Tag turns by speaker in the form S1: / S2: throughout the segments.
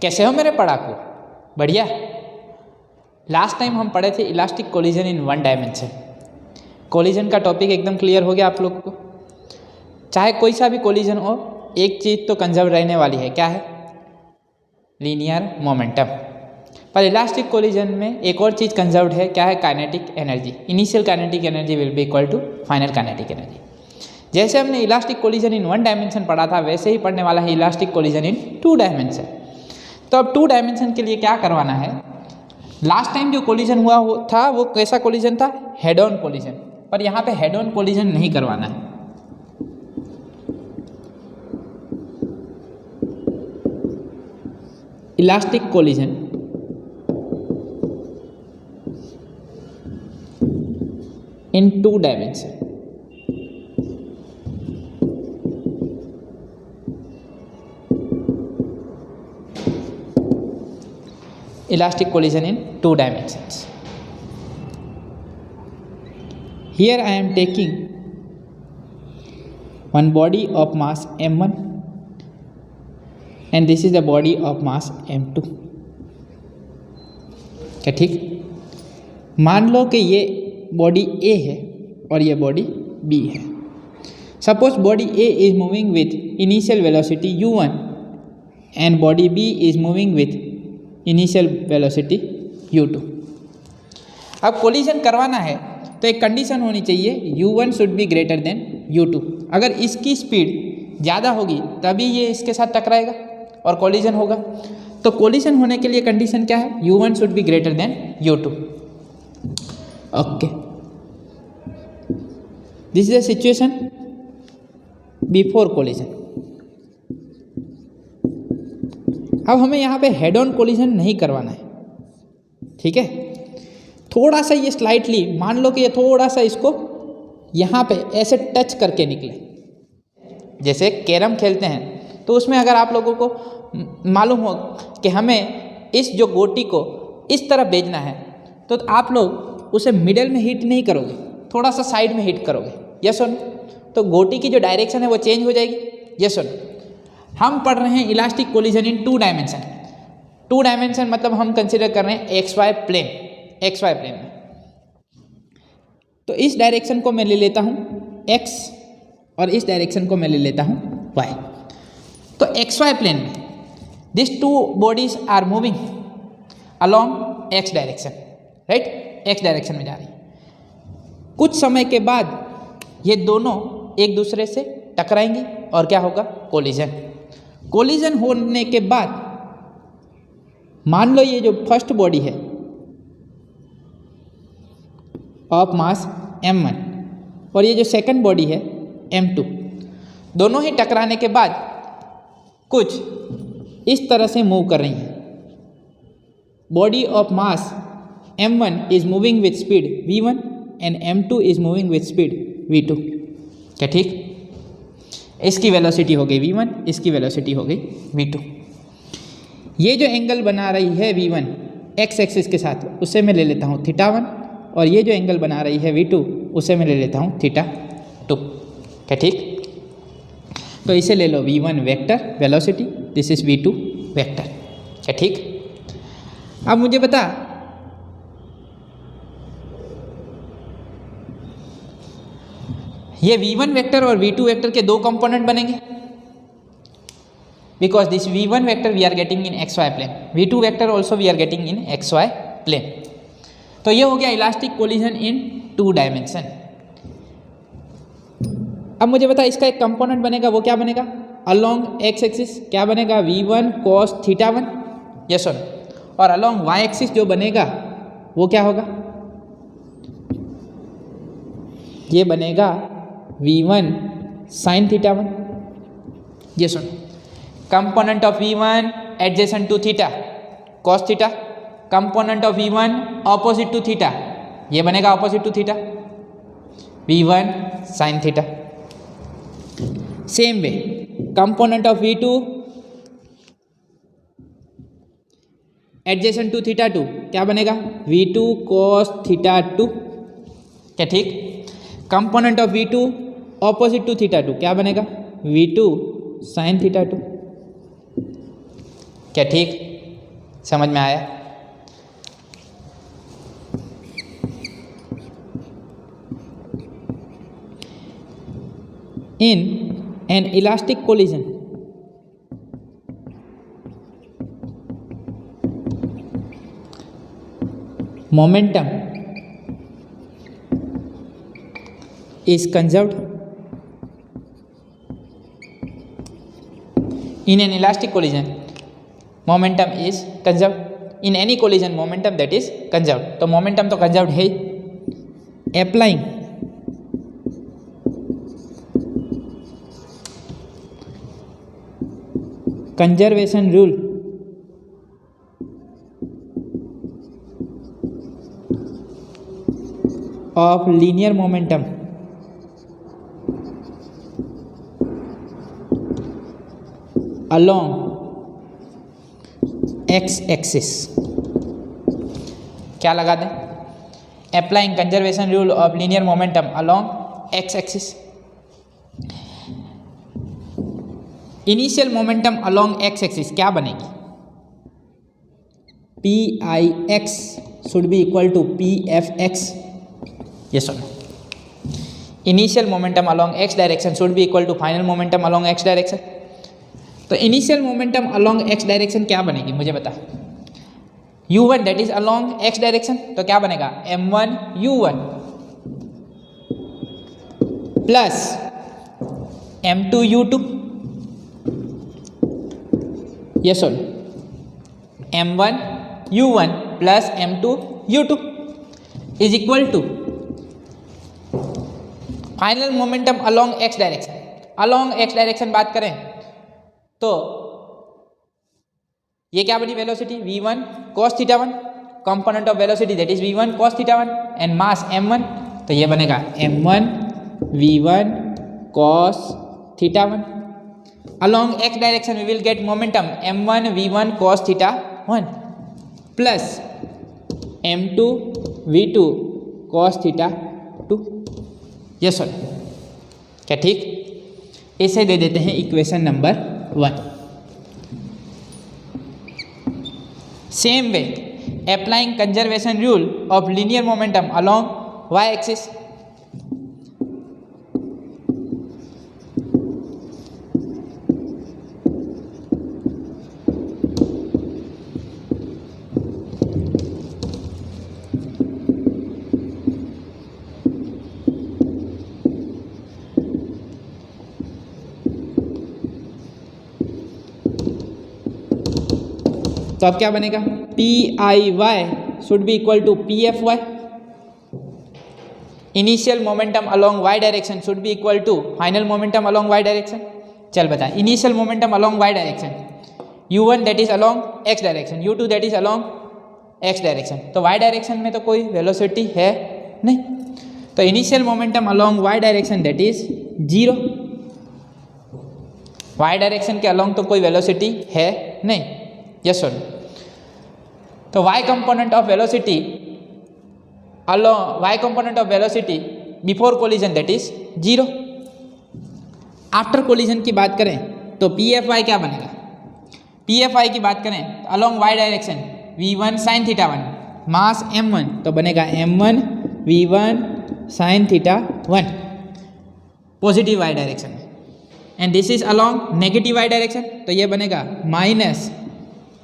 S1: कैसे हो मेरे पढ़ाकू? बढ़िया। लास्ट टाइम हम पढ़े थे elastic collision in one dimension. Collision का टॉपिक एकदम क्लियर हो गया आप लोगों को। चाहे कोई सा भी कोलिजन हो, एक चीज़ तो कंजर्व रहने वाली है, क्या है? Linear momentum. पर इलास्टिक कोलिजन में एक और चीज़ कंजर्व्ड है, क्या है? Kinetic energy. Initial kinetic energy will be equal to final kinetic energy. जैसे हमने elastic collision in one dimension पढ़ा था, वैसे ही पढ़ने वाला है elastic collision in two dimension. तो अब टू डायमेंशन के लिए क्या करवाना है? लास्ट टाइम जो कोलिजन हुआ था वो कैसा कोलिजन था? Head on collision. पर यहाँ पे हेड ऑन कोलिजन नहीं करवाना है। Elastic collision in two dimension. Elastic collision in two dimensions. Here I am taking one body of mass m1 and this is the body of mass m2. क्या ठीक? मान लो कि ये बॉडी A है और ये बॉडी B है। Suppose body A is moving with initial velocity u1 and body B is moving with initial velocity u2। अब कोलिजन करवाना है तो एक कंडीशन होनी चाहिए, u1 should be greater than u2। अगर इसकी स्पीड ज़्यादा होगी तभी ये इसके साथ टकराएगा और कोलिजन होगा। तो कोलिजन होने के लिए कंडीशन क्या है? u1 should be greater than u2। Okay, this is the situation before collision. अब हमें यहाँ पे हेड ऑन कोलिजन नहीं करवाना है, ठीक है? थोड़ा सा ये स्लाइटली, मान लो कि ये थोड़ा सा इसको यहाँ पे ऐसे टच करके निकले। जैसे कैरम खेलते हैं तो उसमें अगर आप लोगों को मालूम हो कि हमें इस जो गोटी को इस तरफ भेजना है तो आप लोग उसे मिडल में हिट नहीं करोगे, थोड़ा सा साइड में हिट करोगे। यस और नो? तो गोटी की जो डायरेक्शन है वो चेंज हो जाएगी। यस और नो? हम पढ़ रहे हैं elastic collision in two dimension. Two dimension मतलब हम कंसिडर कर रहे हैं X Y plane, X Y plane में। तो इस डायरेक्शन को मैं ले लेता हूँ एक्स और इस डायरेक्शन को मैं ले लेता हूँ वाई। तो एक्स वाई प्लेन में this two bodies are moving along X direction, right? X direction में जा रही है। कुछ समय के बाद ये दोनों एक दूसरे से टकराएंगी और क्या होगा? कोलिजन। कोलिजन होने के बाद मान लो ये जो फर्स्ट बॉडी है ऑफ मास m1 और ये जो सेकंड बॉडी है m2, दोनों ही टकराने के बाद कुछ इस तरह से मूव कर रही हैं। Body of mass m1 is moving with speed v1 and m2 is moving with speed v2। क्या ठीक? इसकी वेलोसिटी हो गई v1, इसकी वेलोसिटी हो गई v2। ये जो एंगल बना रही है v1 x एक्सिस के साथ, उसे मैं ले लेता हूँ θ1 और ये जो एंगल बना रही है v2 उसे मैं ले लेता हूँ θ2। क्या ठीक? तो इसे ले लो v1 vector velocity, this is v2 vector. क्या ठीक? अब मुझे बता, ये v1 वेक्टर और v2 वेक्टर के दो कंपोनेंट बनेंगे because this v1 vector we are getting in xy plane, v2 vector also we are getting in xy plane. तो ये हो गया elastic collision in two dimension. अब मुझे बता, इसका एक कंपोनेंट बनेगा, वो क्या बनेगा? अलोंग x एक्सिस क्या बनेगा? v1 cos θ1। यस और? और अलोंग y एक्सिस जो बनेगा वो क्या होगा? ये बनेगा v1 sin θ1। ये सुन, component of v1 adjacent to theta cos theta, component of v1 opposite to theta, ये बनेगा opposite to theta v1 sin theta. Same way component of v2 adjacent to θ2 क्या बनेगा? v2 cos θ2। क्या ठीक? Component of v2 opposite to θ2 क्या बनेगा? v2 sin θ2। क्या ठीक? समझ में आया? In an elastic collision, momentum is conserved. In an elastic collision, momentum is conserved. In any collision, momentum that is conserved. तो momentum तो conserved है. Applying conservation rule of linear momentum along x axis. क्या लगा दें? Applying conservation rule of linear momentum along x axis. Initial momentum along X axis क्या बनेगी? P I X should be equal to P F X. ये सुनो, initial momentum along X direction should be equal to final momentum along X direction. तो initial momentum along X direction क्या बनेगी मुझे बता. u1 that is along X direction, तो क्या बनेगा? m1 u1 plus m2 u2. ये सुन, m1 u1 plus m2 u2 is equal to final momentum along X direction. Along X direction बात करें तो ये क्या बनी? Velocity v1 cos θ1, component of velocity that is v1 cos θ1 and mass m1, तो ये बनेगा m1 v1 cos θ1. Along x direction we will get momentum m1 v1 cos θ1 plus m2 v2 cos θ2. ये सर क्या ठीक? इसे दे देते हैं equation number 1. Same way applying conservation rule of linear momentum along y axis. तो अब क्या बनेगा? P I Y should be equal to P F Y. Initial momentum along Y direction should be equal to final momentum along Y direction. चल बता, initial momentum along Y direction u1 that is along X direction, u2 that is along X direction. तो Y direction में तो कोई velocity है नहीं, तो initial momentum along Y direction that is 0. Y direction के अलोंग तो कोई वेलोसिटी है नहीं. Yes sir. तो y component of velocity along y component of velocity before collision that is 0. After collision की बात करें तो पी एफ वाई क्या बनेगा? पी एफ वाई की बात करें along y direction v1 sin θ1 mass m1, तो बनेगा m1 v1 sin θ1 positive y direction में. And this is along negative y direction, तो ये बनेगा minus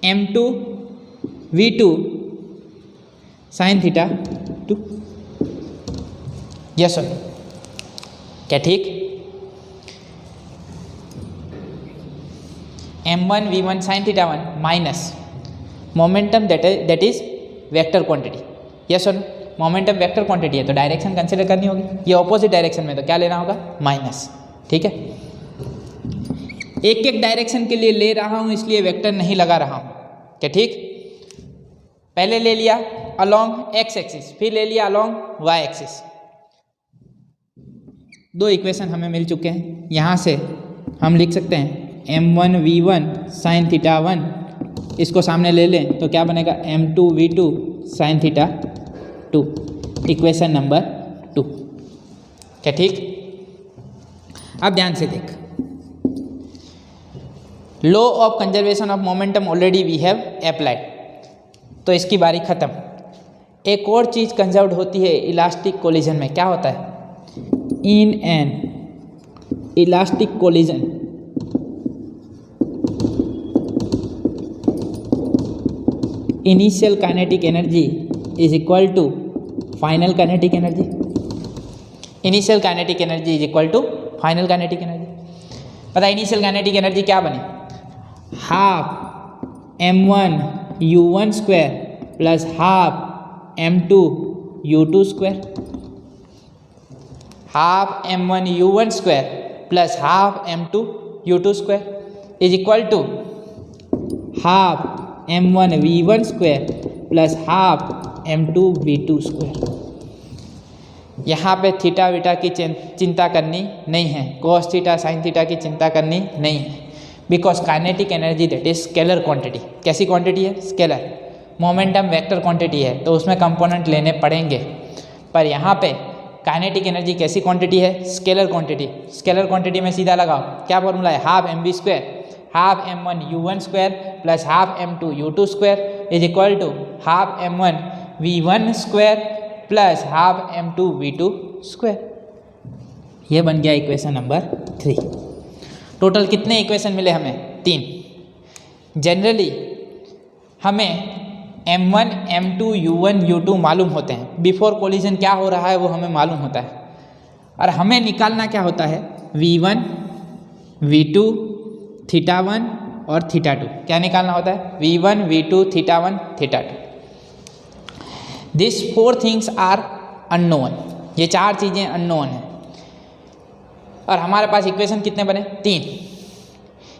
S1: m2 v2 sin θ2. Yes sir क्या ठीक? m1 v1 sin θ1 minus momentum that is vector quantity. Yes sir, momentum vector quantity है तो direction consider करनी होगी. ये ऑपोजिट डायरेक्शन में तो क्या लेना होगा? माइनस. ठीक है, एक एक डायरेक्शन के लिए ले रहा हूँ इसलिए वेक्टर नहीं लगा रहा हूँ. क्या ठीक? पहले ले लिया अलोंग एक्स एक्सिस, फिर ले लिया अलोंग वाई एक्सिस. दो इक्वेशन हमें मिल चुके हैं. यहाँ से हम लिख सकते हैं m1 v1 sin θ1, इसको सामने ले लें तो क्या बनेगा? m2 v2 sin θ2. Equation number 2. क्या ठीक? अब ध्यान से देख, law of conservation of momentum already we have applied. तो इसकी बारी ख़त्म। एक और चीज़ कंजर्व्ड होती है इलास्टिक कोलिजन में, क्या होता है? In an elastic collision initial kinetic energy is equal to final kinetic energy. Initial kinetic energy is equal to final kinetic energy. पता है इनिशियल काइनेटिक एनर्जी क्या बनी? Half m1 u1 square plus half m2 u2 square. Half m1 u1 square plus half m2 u2 square is equal to half m1 v1 square plus half m2 v2 square. यहाँ पे theta Vita की चिंता करनी नहीं है, cos theta sine theta की चिंता करनी नहीं है, because kinetic energy that is scalar quantity. कैसी क्वांटिटी है? स्केलर। मोमेंटम वेक्टर क्वांटिटी है तो उसमें कंपोनेंट लेने पड़ेंगे, पर यहाँ पे काइनेटिक एनर्जी कैसी क्वांटिटी है? Scalar quantity. स्केलर क्वांटिटी में सीधा लगाओ, क्या फॉर्मूला है? Half M B square half m1 u1 square plus half m2 u2 square is equal to half m1 v1 square plus half m2 v2 square. ये बन गया equation number 3। Total कितने equation मिले हमें? 3। जनरली हमें m1 m2 u1 u2 मालूम होते हैं, बिफोर कोलिजन क्या हो रहा है वो हमें मालूम होता है, और हमें निकालना क्या होता है? v1 v2 थीटा 1 और थीटा 2। क्या निकालना होता है? v1 v2 theta 1 theta 2। This 4 things are unknown. ये 4 चीज़ें अननोन हैं, और हमारे पास इक्वेशन कितने बने? 3।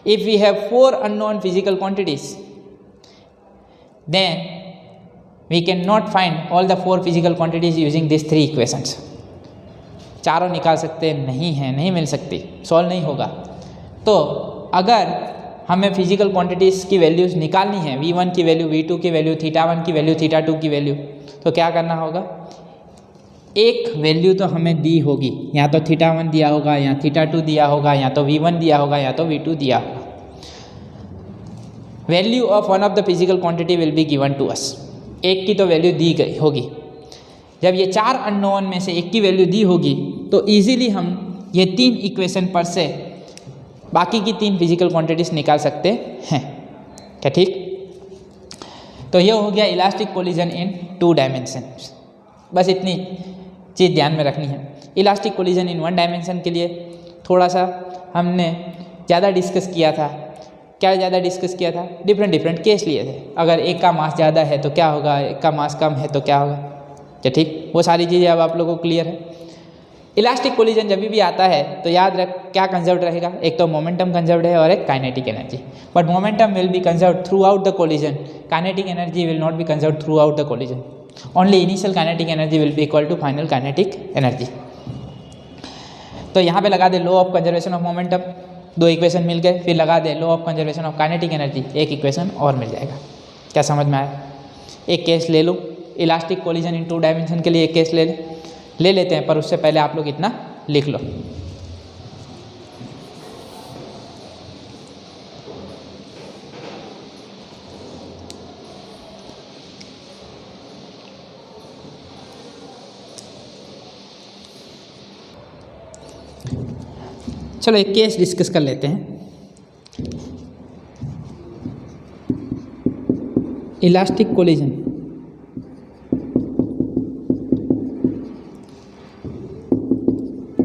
S1: If we have 4 unknown physical quantities then we can not find all the 4 physical quantities using this 3 equations. चारों निकाल सकते नहीं हैं, नहीं मिल सकती, सॉल्व नहीं होगा। तो अगर हमें फिजिकल क्वांटिटीज़ की वैल्यूज़ निकालनी है, v1 की वैल्यू, v2 की वैल्यू, थीटा 1 की वैल्यू, थीटा 2 की वैल्यू, तो क्या करना होगा? एक वैल्यू तो हमें दी होगी, या तो थीटा 1 दिया होगा, या थीटा 2 दिया होगा, या तो v1 दिया होगा, या तो v2 दिया होगा। Value of one of the physical quantity will be given to us. एक की तो वैल्यू दी गई होगी। जब ये 4 अननोन में से एक की वैल्यू दी होगी तो ईजिली हम ये 3 इक्वेशन पर से बाकी की 3 फिजिकल क्वांटिटीज निकाल सकते हैं। क्या ठीक? तो ये हो गया इलास्टिक कोलिजन इन 2 डायमेंशंस। बस इतनी चीज़ ध्यान में रखनी है। इलास्टिक कोलिजन इन 1 डायमेंशन के लिए थोड़ा सा हमने ज़्यादा डिस्कस किया था। क्या ज़्यादा डिस्कस किया था? डिफरेंट केस लिए थे। अगर एक का मास ज़्यादा है तो क्या होगा, एक का मास कम है तो क्या होगा। क्या ठीक? वो सारी चीज़ें अब आप लोगों को क्लियर है। इलास्टिक कोलिजन जब भी आता है तो याद रख क्या कंजर्व्ड रहेगा? एक तो मोमेंटम कंजर्व्ड है और एक kinetic energy. But momentum will be conserved throughout the collision, kinetic energy will not be conserved throughout the collision. Only initial kinetic energy will be equal to final kinetic energy. तो यहाँ पे लगा दे law of conservation of momentum, 2 equation मिल गए। फिर लगा दे law of conservation of kinetic energy, 1 equation और मिल जाएगा। क्या समझ में आया? एक केस ले लो, इलास्टिक कोलिजन इन 2 डायमेंशन के लिए एक केस ले लेते हैं, पर उससे पहले आप लोग इतना लिख लो। चलो एक केस डिस्कस कर लेते हैं। Elastic collision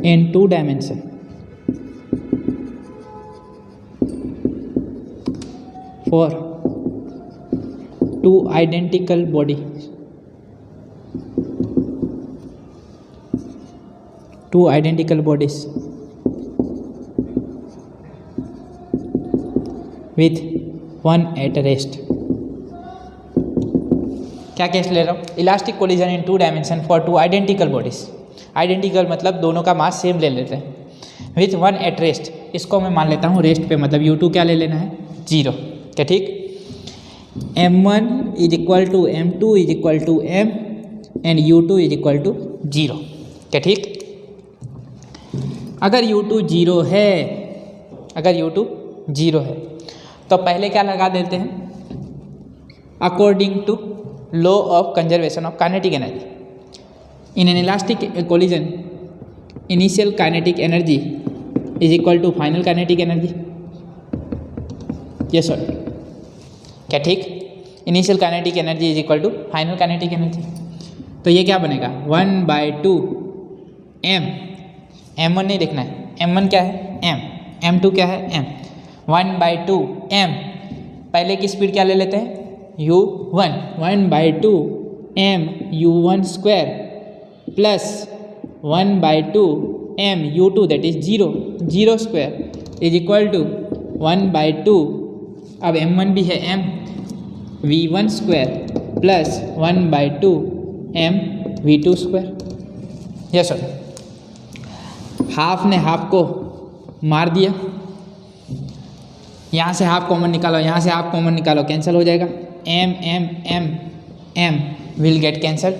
S1: in 2 dimension for 2 identical bodies, 2 identical bodies with one at rest। क्या केस ले रहा हूँ? Elastic collision in 2 dimension for 2 identical bodies. Identical मतलब दोनों का मास सेम ले लेते हैं। विथ 1 एट रेस्ट, इसको मैं मान लेता हूँ रेस्ट पे, मतलब u2 क्या ले लेना है? 0। क्या ठीक? m1 is equal to m2 is equal to m and u2 is equal to 0। क्या ठीक? अगर u2 0 है, अगर u2 0 है तो पहले क्या लगा देते हैं? According to law of conservation of kinetic energy. In an elastic collision, initial kinetic energy is equal to final kinetic energy. Yes sir. क्या ठीक? Initial kinetic energy is equal to final kinetic energy. तो ये क्या बनेगा 1/2 m. m1 नहीं देखना है, m1 क्या है m, m2 क्या है m. 1/2 m. पहले की स्पीड क्या ले लेते हैं u1. 1/2 m u1 square plus 1/2 m u2 that is 0 square is equal to 1/2. अब m1 भी है m v1 square plus 1/2 m v2 square. Yes sir. Half ने हाफ को मार दिया, यहाँ से हाफ कॉमन निकालो, यहाँ से हाफ कॉमन निकालो, कैंसिल हो जाएगा. m will get cancel.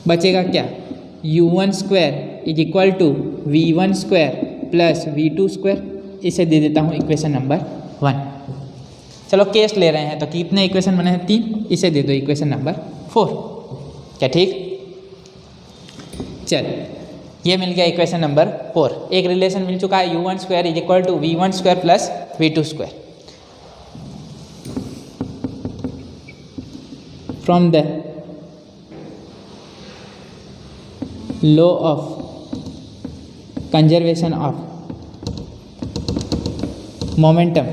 S1: बचेगा क्या u1 square is equal to v1 square plus v2 square. इसे दे देता हूँ इक्वेशन नंबर 1. चलो केस ले रहे हैं तो कितने इक्वेशन बने हैं 3. इसे दे दो इक्वेशन नंबर 4. क्या ठीक? चल ये मिल गया इक्वेशन नंबर 4. एक रिलेशन मिल चुका है u1 square is equal to v1 square plus v2 square. From the law of conservation of momentum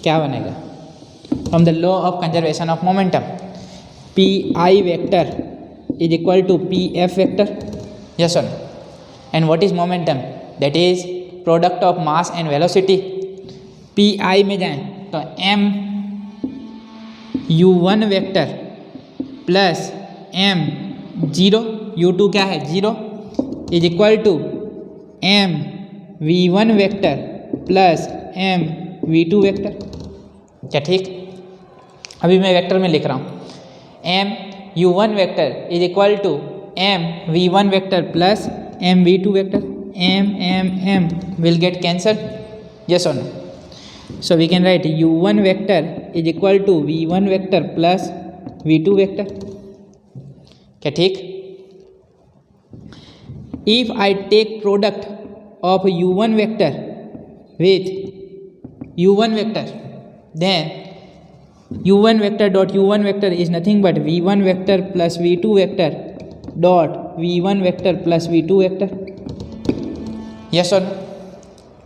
S1: क्या बनेगा? From the law of conservation of momentum P I vector is equal to P F vector. Yes sir. And what is momentum? That is product of mass and velocity. P I में जाएं तो m u1 vector plus m 0 u2 क्या है 0 is equal to m v1 vector plus m v2 vector. क्या ठीक? अभी मैं vector में लिख रहा हूँ m u1 vector is equal to m v1 vector plus m v2 vector. m will get cancel. Yes और no? So we can write u1 vector is equal to v1 vector plus v2 vector. क्या ठीक? If I take product of u1 vector with u1 vector, then u1 vector dot u1 vector is nothing but v1 vector plus v2 vector dot v1 vector plus v2 vector. Yes or no?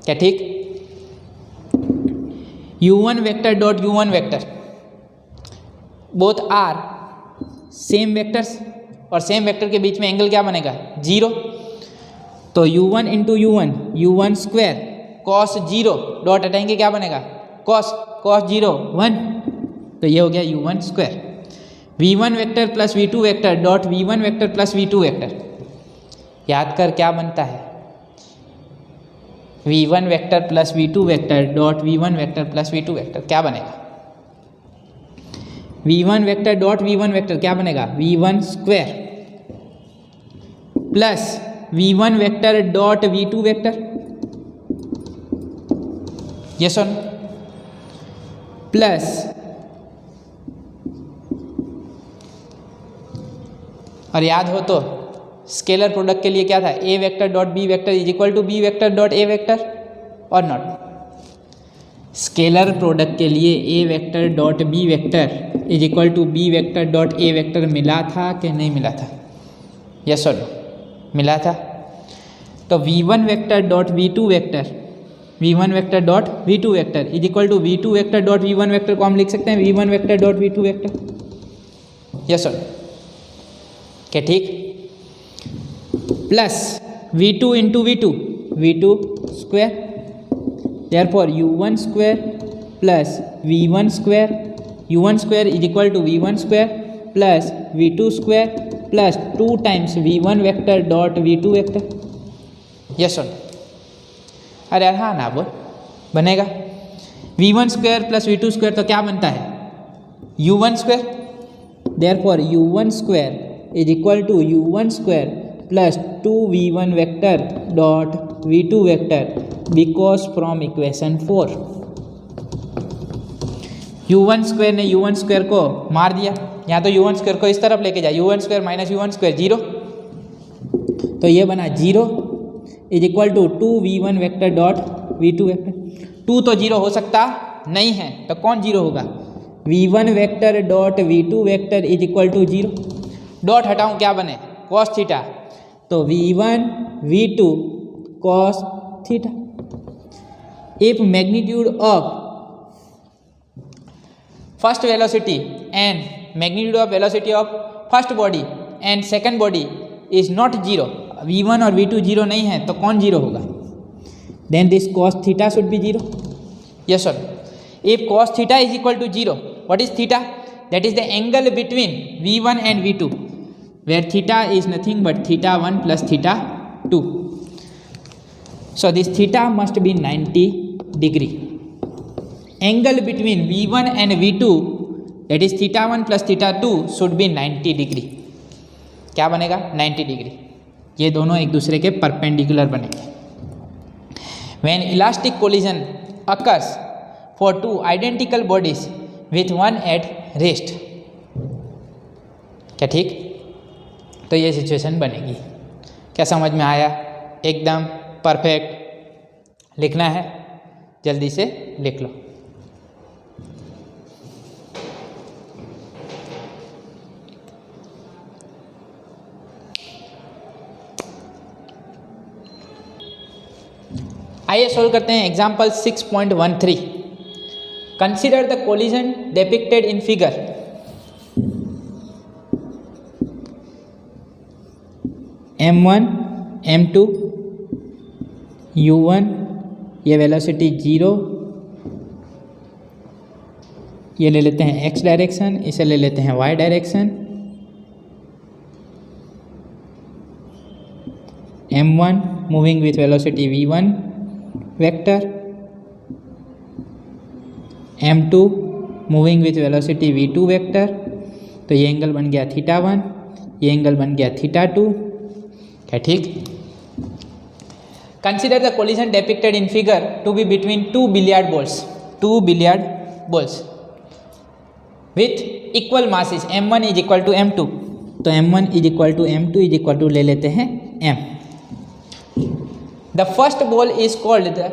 S1: क्या ठीक? u1 vector dot u1 vector both are same vectors और same vector के बीच में angle क्या बनेगा 0. तो u1 into u1 square cos 0 dot हटाएंगे क्या बनेगा कॉस 0 1. तो ये हो गया u1 square. v1 vector plus v2 vector dot v1 vector plus v2 vector. याद कर क्या बनता है v1 vector plus v2 vector dot v1 vector plus v2 vector क्या बनेगा v1 vector dot v1 vector क्या बनेगा v1 square plus v1 vector dot v2 vector. Yes और प्लस और याद हो तो स्केलर प्रोडक्ट के लिए क्या था a vector dot b vector is equal to b vector dot a vector और नॉट. स्केलर प्रोडक्ट के लिए a vector dot b vector is equal to b vector dot a vector मिला था कि नहीं मिला था? यस और नो? मिला था. तो v1 vector dot v2 vector v1 vector dot v2 vector is equal to v2 vector dot v1 vector को हम लिख सकते हैं v1 vector dot v2 vector. Yes sir. क्या ठीक? Plus v2 into v2 square therefore u1 square plus v1 square u1 square is equal to v1 square plus v2 square plus 2 times v1 vector dot v2 vector. Yes sir. अरे हाँ ना बोल बनेगा v1 square plus v2 square तो क्या बनता है u1 square. Therefore u1 square is equal to u1 square plus 2v1 vector dot v2 vector because from equation 4 u1 ने u1 को मार दिया, यहाँ तो u1 को इस तरफ लेके जाए, u1 माइनस u1 0, तो ये बना 0 is equal to 2v1 vector dot v2 vector. 2 तो 0 हो सकता नहीं है, तो कौन 0 होगा? v1 vector dot v2 vector is equal to 0। Dot हटाऊँ क्या बने? कॉस थीटा, तो v1 v2 cos theta. If magnitude of first velocity and magnitude of velocity of first body and second body is not 0, v1 और v2 0 नहीं है, तो कौन 0 होगा? Then this cos theta should be 0। Yes sir, if cos theta is equal to 0, what is theta? That is the angle between v1 and v2, where theta is nothing but theta 1 plus theta 2। So this theta must be 90 degree. Angle between v1 and v2 that is theta 1 plus theta 2 should be 90 degree. क्या बनेगा? 90 degree. ये दोनों एक दूसरे के perpendicular बनेंगे। When elastic collision occurs for two identical bodies with one at rest, क्या ठीक? तो ये सिचुएशन बनेगी। क्या समझ में आया? एकदम परफेक्ट। लिखना है, जल्दी से लिख लो। आइए सोल्व करते हैं example 6.13। Consider the collision depicted in figure. m1 m2 u1, ये वेलोसिटी 0, ये ले लेते हैं x डायरेक्शन, इसे ले लेते हैं y direction. m1 moving with velocity v1 vector, m2 moving with velocity v2 vector. तो ये एंगल बन गया थीटा 1, ये एंगल बन गया थीटा 2। क्या ठीक? Consider the collision depicted in figure to be between two billiard balls with equal masses m1 is equal to m2। तो m1 is equal to m2 is equal to ले लेते हैं m। The first ball is called the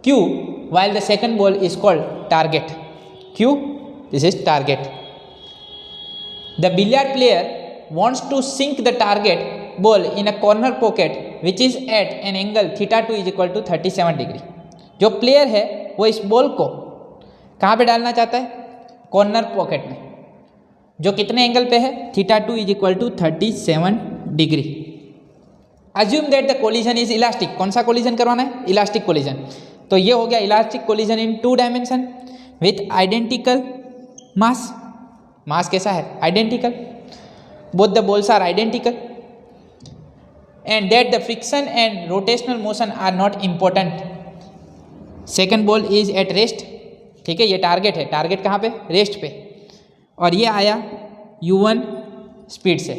S1: Q while the second ball is called target. Q, this is target. The billiard player wants to sink the target ball in a corner pocket which is at an angle theta 2 is equal to 37 degree. जो player है वो इस ball को कहाँ पे डालना चाहता है? कॉर्नर पॉकेट में, जो कितने एंगल पे है? Theta 2 is equal to 37 degree. Assume that the collision is elastic. कौन सा कोलिजन करवाना है? Elastic collision. तो ये हो गया elastic collision in 2 dimension with identical mass. Mass कैसा है? Identical. Both the balls are identical and that the friction and rotational motion are not important. Second ball is at rest. ठीक है, ये target है। टारगेट कहाँ पे? Rest पे। और ये आया u1 स्पीड से।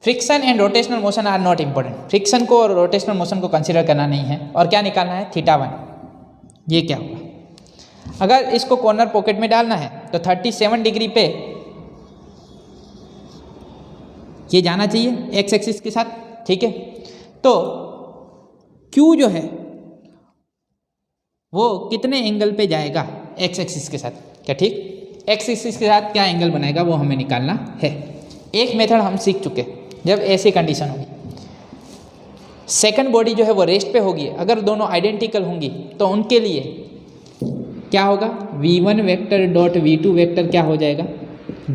S1: Friction and rotational motion are not important. Friction को और रोटेशनल मोशन को कंसिडर करना नहीं है। और क्या निकालना है? थीटा 1। ये क्या होगा? अगर इसको कॉर्नर पॉकेट में डालना है तो 37 डिग्री पे ये जाना चाहिए एक्स एक्सिस के साथ। ठीक है, तो Q जो है वो कितने एंगल पे जाएगा? एक्स एक्सिस के साथ। क्या ठीक? एक्स एक्सिस के साथ क्या एंगल बनाएगा वो हमें निकालना है। एक मेथड हम सीख चुके, जब ऐसी कंडीशन होगी, सेकंड बॉडी जो है वो रेस्ट पे होगी, अगर दोनों आइडेंटिकल होंगी तो उनके लिए क्या होगा? v1 vector dot v2 vector क्या हो जाएगा?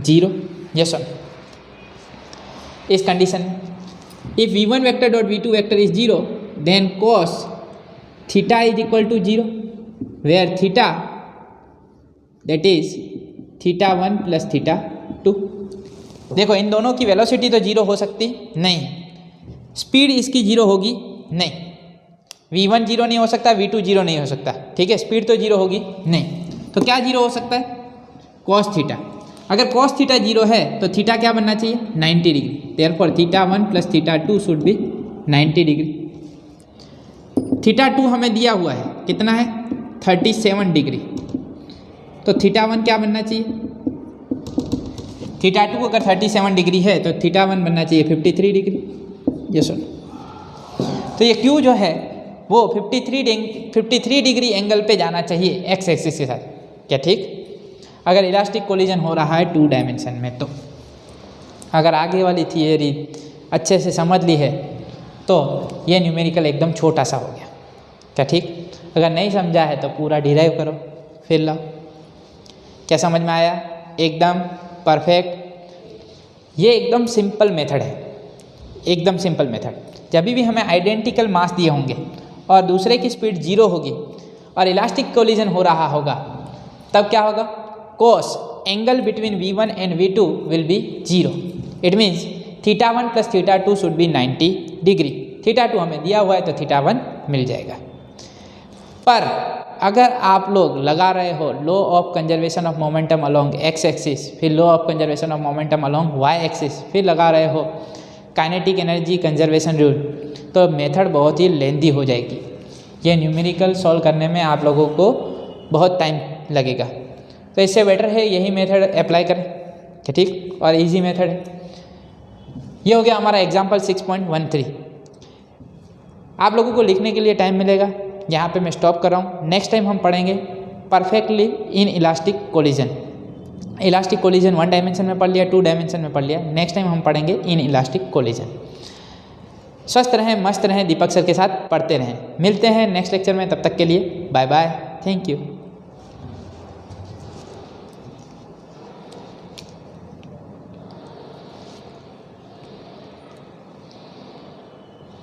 S1: 0। यस सर, इस कंडीशन में if v1 vector dot v2 vector is 0 then cos theta is equal to 0 where theta that is theta 1 plus theta 2। देखो, इन दोनों की वेलोसिटी तो 0 हो सकती नहीं, स्पीड इसकी 0 होगी नहीं, v1 0 नहीं हो सकता, v2 0 नहीं हो सकता। ठीक है, स्पीड तो 0 होगी नहीं, तो क्या 0 हो सकता है? cos theta. अगर cos थीटा 0 है तो थीटा क्या बनना चाहिए? 90 degree. Therefore theta 1 plus theta 2 should be 90 degree. Theta 2 हमें दिया हुआ है, कितना है? 37 डिग्री, तो थीटा 1 क्या बनना चाहिए? थीटा 2 अगर 37 डिग्री है तो थीटा 1 बनना चाहिए 53 डिग्री। ये सुन, तो ये क्यू जो है वो 53 डिग्री एंगल पे जाना चाहिए एक्स एक्सिस के साथ। क्या ठीक? अगर इलास्टिक कोलिजन हो रहा है 2 डायमेंशन में तो। अगर आगे वाली थियरी अच्छे से समझ ली है तो ये न्यूमेरिकल एकदम छोटा सा हो गया। क्या ठीक? अगर नहीं समझा है तो पूरा डिराइव करो फिर लाओ। क्या समझ में आया? एकदम परफेक्ट। ये एकदम सिंपल मेथड है, एकदम सिंपल मेथड। जब भी हमें आइडेंटिकल मास दिए होंगे और दूसरे की स्पीड 0 होगी और इलास्टिक कोलिजन हो रहा होगा, तब क्या होगा? Cos angle between V1 and V2 will be 0। It means theta 1 plus theta 2 should be 90 degree. Theta 2 हमें दिया हुआ है तो थीटा 1 मिल जाएगा। पर अगर आप लोग लगा रहे हो law of conservation of momentum along X axis, फिर law of conservation of momentum along Y axis, फिर लगा रहे हो काइनेटिक एनर्जी कंजर्वेशन रूल, तो मेथड बहुत ही लेंदी हो जाएगी। ये न्यूमेरिकल सॉल्व करने में आप लोगों को बहुत टाइम लगेगा। तो इससे बेटर है यही मेथड अप्लाई करें। ठीक? और इजी मेथड है। ये हो गया हमारा एग्जाम्पल 6.13। आप लोगों को लिखने के लिए टाइम मिलेगा। यहाँ पे मैं स्टॉप कर रहा हूँ। नेक्स्ट टाइम हम पढ़ेंगे perfectly in elastic collision. Elastic collision 1 dimension में पढ़ लिया, 2 डायमेंशन में पढ़ लिया। नेक्स्ट टाइम हम पढ़ेंगे इन इलास्टिक कोलिजन। स्वस्थ रहें, मस्त रहें, दीपक सर के साथ पढ़ते रहें। मिलते हैं नेक्स्ट लेक्चर में, तब तक के लिए बाय बाय, थैंक यू।